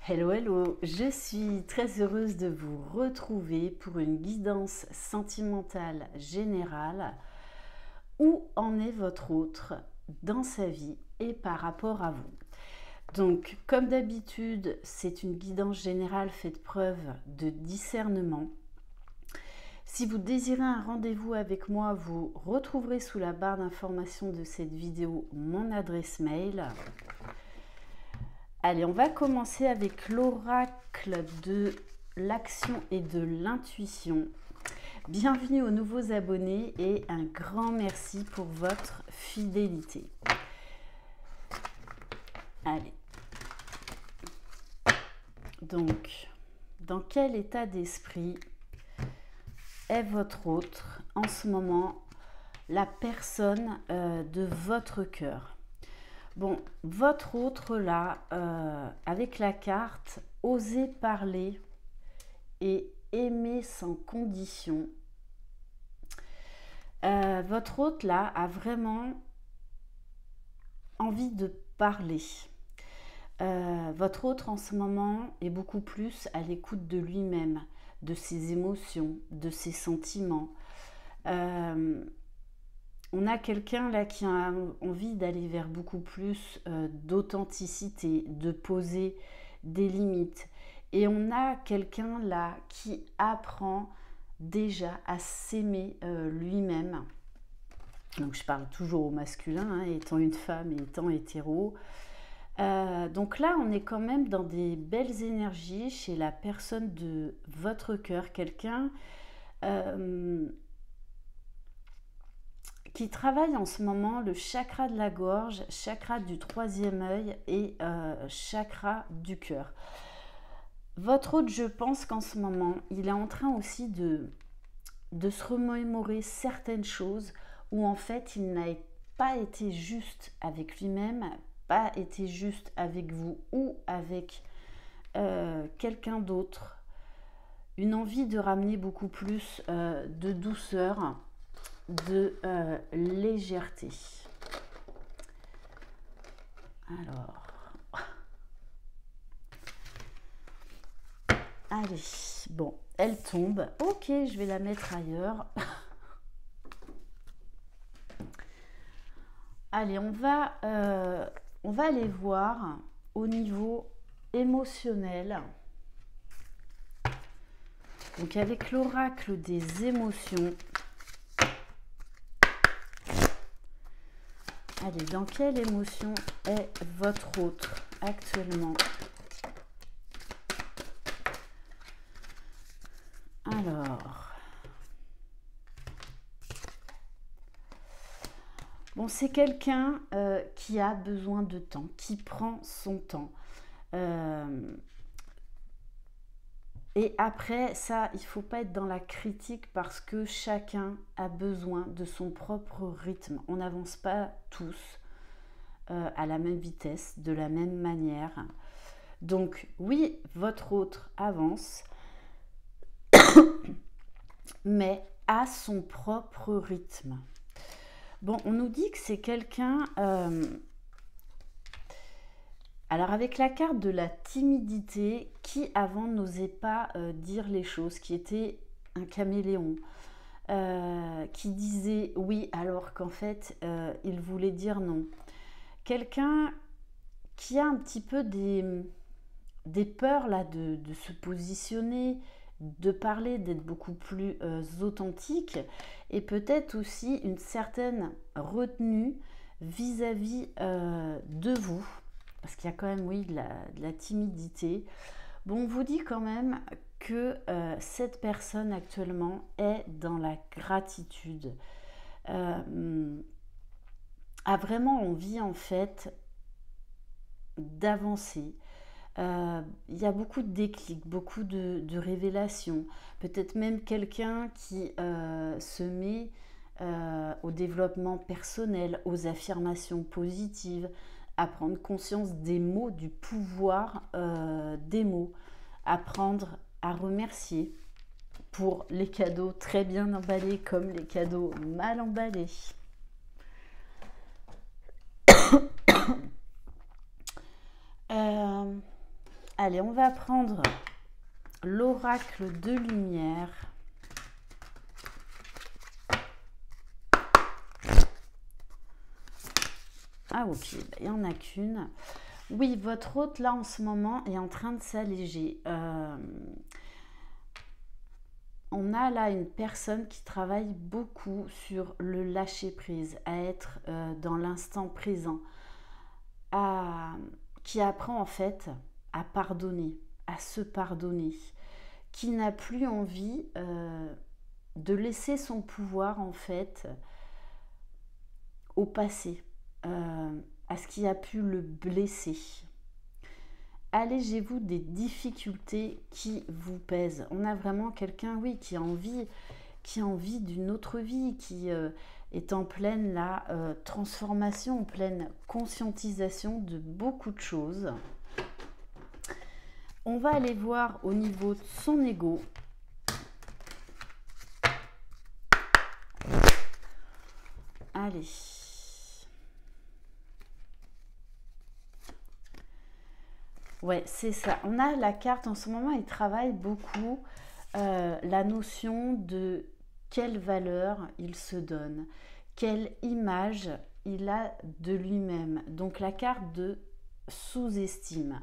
Hello, hello, je suis très heureuse de vous retrouver pour une guidance sentimentale générale. Où en est votre autre dans sa vie et par rapport à vous? Donc, comme d'habitude, c'est une guidance générale faite preuve de discernement. Si vous désirez un rendez-vous avec moi, vous retrouverez sous la barre d'information de cette vidéo mon adresse mail. Allez, on va commencer avec l'oracle de l'action et de l'intuition. Bienvenue aux nouveaux abonnés et un grand merci pour votre fidélité. Allez. Donc, dans quel état d'esprit est votre autre en ce moment, la personne de votre cœur? Bon, votre autre là, avec la carte oser parler et aimer sans condition, votre autre là a vraiment envie de parler. Votre autre en ce moment est beaucoup plus à l'écoute de lui-même, de ses émotions, de ses sentiments. On a quelqu'un là qui a envie d'aller vers beaucoup plus d'authenticité, de poser des limites. Et on a quelqu'un là qui apprend déjà à s'aimer lui-même. Donc je parle toujours au masculin, hein, étant une femme et étant hétéro. Donc là, on est quand même dans des belles énergies chez la personne de votre cœur, quelqu'un qui travaille en ce moment le chakra de la gorge, chakra du troisième œil et chakra du cœur. Votre autre, je pense qu'en ce moment, il est en train aussi de se remémorer certaines choses où en fait, il n'a pas été juste avec lui-même, pas été juste avec vous ou avec quelqu'un d'autre. Une envie de ramener beaucoup plus de douceur, de légèreté. Alors, allez, bon, elle tombe. Ok, je vais la mettre ailleurs. Allez, on va aller voir au niveau émotionnel. Donc avec l'oracle des émotions. Allez, dans quelle émotion est votre autre actuellement? Alors, bon, c'est quelqu'un qui a besoin de temps, qui prend son temps. Et après, ça, il ne faut pas être dans la critique parce que chacun a besoin de son propre rythme. On n'avance pas tous à la même vitesse, de la même manière. Donc oui, votre autre avance, mais à son propre rythme. Bon, on nous dit que c'est quelqu'un... Alors avec la carte de la timidité, qui avant n'osait pas dire les choses, qui était un caméléon, qui disait oui alors qu'en fait il voulait dire non. Quelqu'un qui a un petit peu des peurs là de se positionner, de parler, d'être beaucoup plus authentique et peut-être aussi une certaine retenue vis-à-vis de vous. Parce qu'il y a quand même, oui, de la timidité. Bon, on vous dit quand même que cette personne actuellement est dans la gratitude. A vraiment envie, en fait, d'avancer. Il y a beaucoup de déclics, beaucoup de révélations. Peut-être même quelqu'un qui se met au développement personnel, aux affirmations positives, à prendre conscience des mots, du pouvoir des mots, apprendre à remercier pour les cadeaux très bien emballés comme les cadeaux mal emballés. Allez, on va prendre l'oracle de lumière. Ah ok, il n'y en a qu'une. Oui, votre hôte là en ce moment est en train de s'alléger. On a là une personne qui travaille beaucoup sur le lâcher prise, à être dans l'instant présent, qui apprend en fait à pardonner, à se pardonner, qui n'a plus envie de laisser son pouvoir en fait au passé, à ce qui a pu le blesser. Allégez-vous des difficultés qui vous pèsent. On a vraiment quelqu'un, oui, qui a envie d'une autre vie, qui est en pleine transformation, en pleine conscientisation de beaucoup de choses. On va aller voir au niveau de son ego. Allez. Ouais, c'est ça. On a la carte en ce moment, il travaille beaucoup la notion de quelle valeur il se donne, quelle image il a de lui-même. Donc la carte de sous-estime.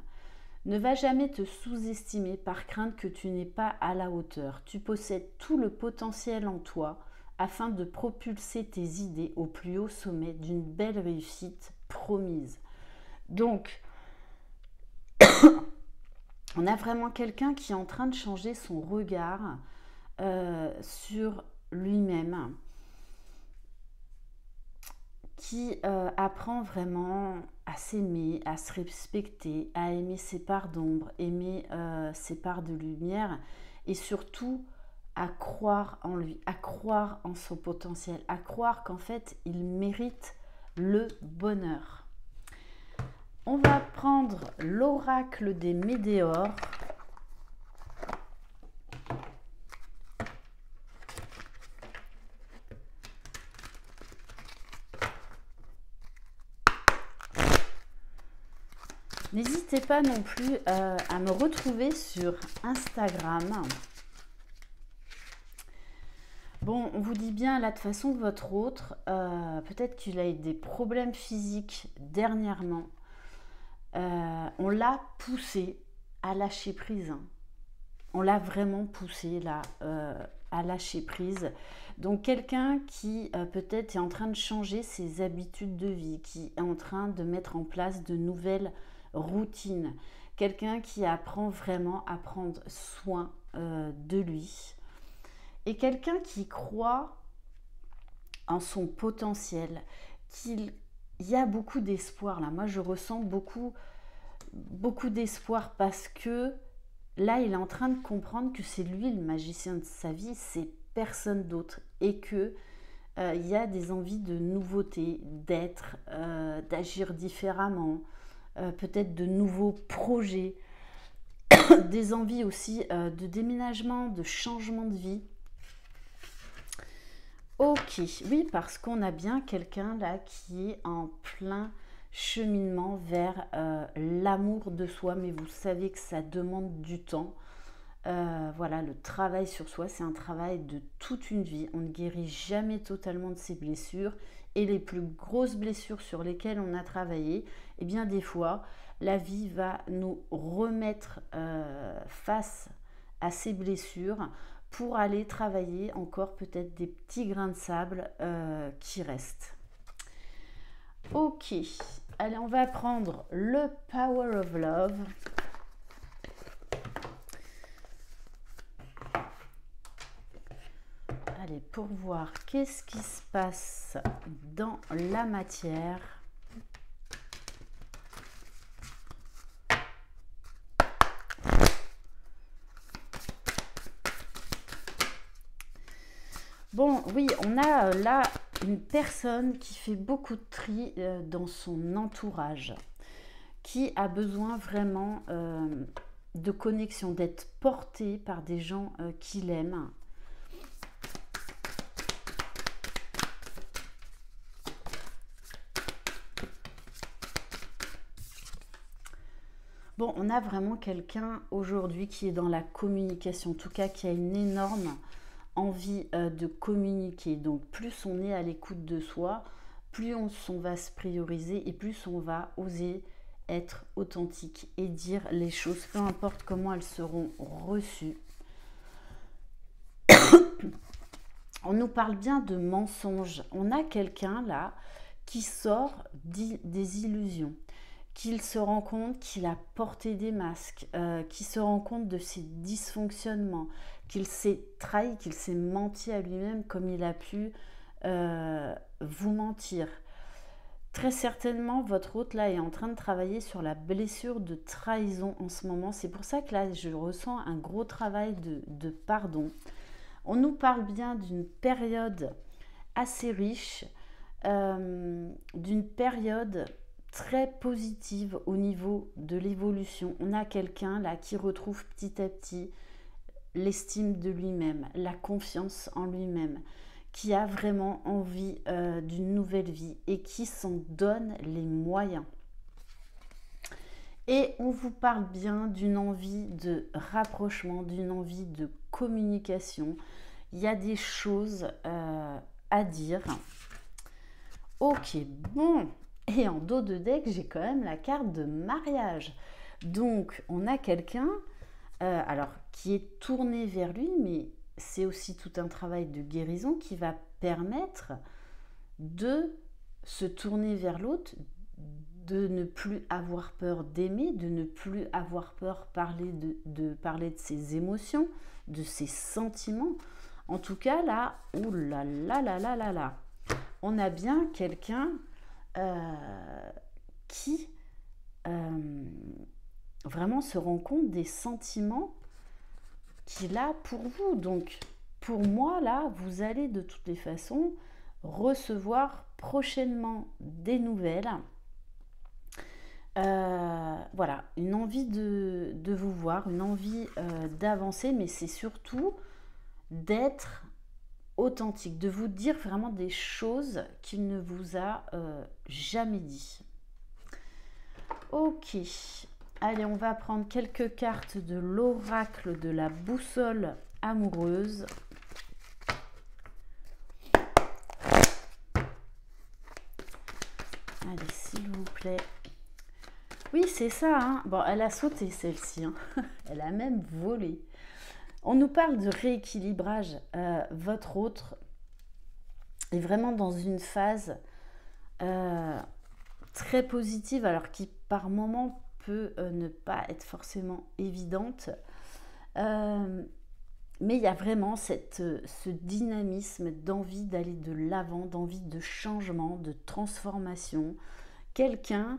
Ne va jamais te sous-estimer par crainte que tu n'es pas à la hauteur. Tu possèdes tout le potentiel en toi afin de propulser tes idées au plus haut sommet d'une belle réussite promise. Donc, on a vraiment quelqu'un qui est en train de changer son regard sur lui-même, qui apprend vraiment à s'aimer, à se respecter, à aimer ses parts d'ombre, aimer ses parts de lumière et surtout à croire en lui, à croire en son potentiel, à croire qu'en fait il mérite le bonheur. On va prendre l'oracle des météores. N'hésitez pas non plus à me retrouver sur Instagram. Bon, on vous dit bien là de toute façon votre autre, peut-être qu'il a eu des problèmes physiques dernièrement. On l'a poussé à lâcher prise. On l'a vraiment poussé là à lâcher prise. Donc quelqu'un qui peut-être est en train de changer ses habitudes de vie, qui est en train de mettre en place de nouvelles routines. Quelqu'un qui apprend vraiment à prendre soin de lui. Et quelqu'un qui croit en son potentiel, qu'il y a beaucoup d'espoir là. Moi, je ressens beaucoup d'espoir parce que là, il est en train de comprendre que c'est lui le magicien de sa vie, c'est personne d'autre. Et que il y a des envies de nouveauté, d'être, d'agir différemment, peut-être de nouveaux projets, des envies aussi de déménagement, de changement de vie. Ok, oui, parce qu'on a bien quelqu'un là qui est en plein cheminement vers l'amour de soi, mais vous savez que ça demande du temps. Voilà, le travail sur soi, c'est un travail de toute une vie. On ne guérit jamais totalement de ses blessures. Et les plus grosses blessures sur lesquelles on a travaillé, eh bien des fois, la vie va nous remettre face à ces blessures pour aller travailler encore peut-être des petits grains de sable qui restent. Ok, allez, on va prendre le Power of Love. Allez, pour voir qu'est-ce qui se passe dans la matière. Bon, oui, on a là une personne qui fait beaucoup de tri dans son entourage, qui a besoin vraiment de connexion, d'être porté par des gens qui l'aiment. Bon, on a vraiment quelqu'un aujourd'hui qui est dans la communication, en tout cas qui a une énorme envie de communiquer. Donc plus on est à l'écoute de soi, plus on va se prioriser et plus on va oser être authentique et dire les choses, peu importe comment elles seront reçues. On nous parle bien de mensonges. On a quelqu'un là qui sort des illusions, qu'il se rend compte qu'il a porté des masques, qu'il se rend compte de ses dysfonctionnements, qu'il s'est trahi, qu'il s'est menti à lui-même comme il a pu vous mentir. Très certainement, votre hôte là est en train de travailler sur la blessure de trahison en ce moment. C'est pour ça que là, je ressens un gros travail de pardon. On nous parle bien d'une période assez riche, d'une période très positive au niveau de l'évolution. On a quelqu'un là qui retrouve petit à petit l'estime de lui-même, la confiance en lui-même, qui a vraiment envie d'une nouvelle vie et qui s'en donne les moyens. Et on vous parle bien d'une envie de rapprochement, d'une envie de communication. Il y a des choses à dire. Ok, bon. Et en dos de deck, j'ai quand même la carte de mariage. Donc, on a quelqu'un alors qui est tourné vers lui, mais c'est aussi tout un travail de guérison qui va permettre de se tourner vers l'autre, de ne plus avoir peur d'aimer, de ne plus avoir peur de parler de ses émotions, de ses sentiments. En tout cas, là, là, on a bien quelqu'un qui vraiment se rend compte des sentiments qu'il a pour vous. Donc, pour moi, là, vous allez de toutes les façons recevoir prochainement des nouvelles. Voilà, une envie de vous voir, une envie d'avancer, mais c'est surtout d'être authentique, de vous dire vraiment des choses qu'il ne vous a jamais dit. Ok, allez, on va prendre quelques cartes de l'oracle de la boussole amoureuse. Allez, s'il vous plaît. Oui, c'est ça, hein. Bon, elle a sauté celle-ci, hein. Elle a même volé. On nous parle de rééquilibrage. Votre autre est vraiment dans une phase très positive, alors qui par moment peut ne pas être forcément évidente. Mais il y a vraiment ce dynamisme d'envie d'aller de l'avant, d'envie de changement, de transformation. Quelqu'un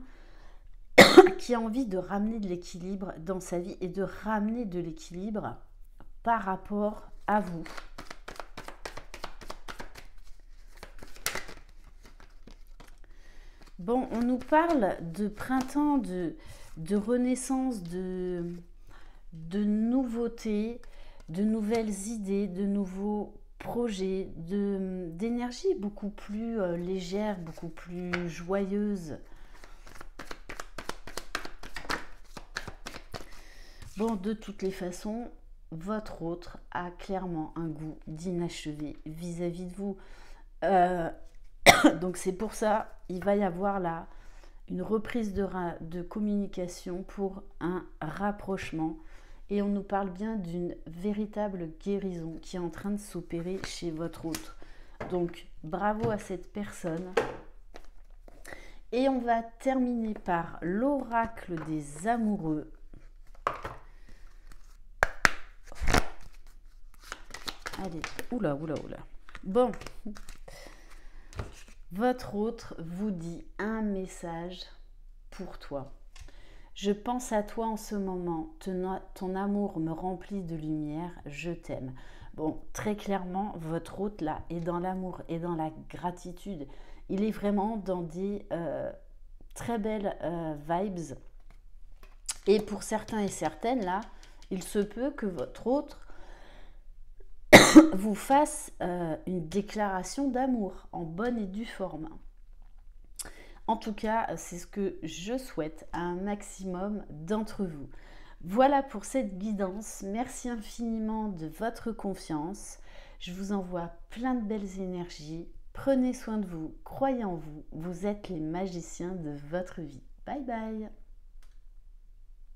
qui a envie de ramener de l'équilibre dans sa vie et de ramener de l'équilibre par rapport à vous. Bon, on nous parle de printemps, de renaissance, de nouveautés, de nouvelles idées, de nouveaux projets, d'énergie beaucoup plus légère, beaucoup plus joyeuse. Bon, de toutes les façons, votre autre a clairement un goût d'inachevé vis-à-vis de vous. Donc c'est pour ça, il va y avoir là une reprise de communication pour un rapprochement. Et on nous parle bien d'une véritable guérison qui est en train de s'opérer chez votre autre. Donc bravo à cette personne. Et on va terminer par l'oracle des amoureux. Allez, oula. Bon, votre autre vous dit un message pour toi. Je pense à toi en ce moment, ton amour me remplit de lumière, je t'aime. Bon, très clairement, votre hôte là est dans l'amour et dans la gratitude. Il est vraiment dans des très belles vibes. Et pour certains et certaines là, il se peut que votre autre vous fasse une déclaration d'amour en bonne et due forme. En tout cas, c'est ce que je souhaite à un maximum d'entre vous. Voilà pour cette guidance. Merci infiniment de votre confiance. Je vous envoie plein de belles énergies. Prenez soin de vous, croyez en vous. Vous êtes les magiciens de votre vie. Bye bye.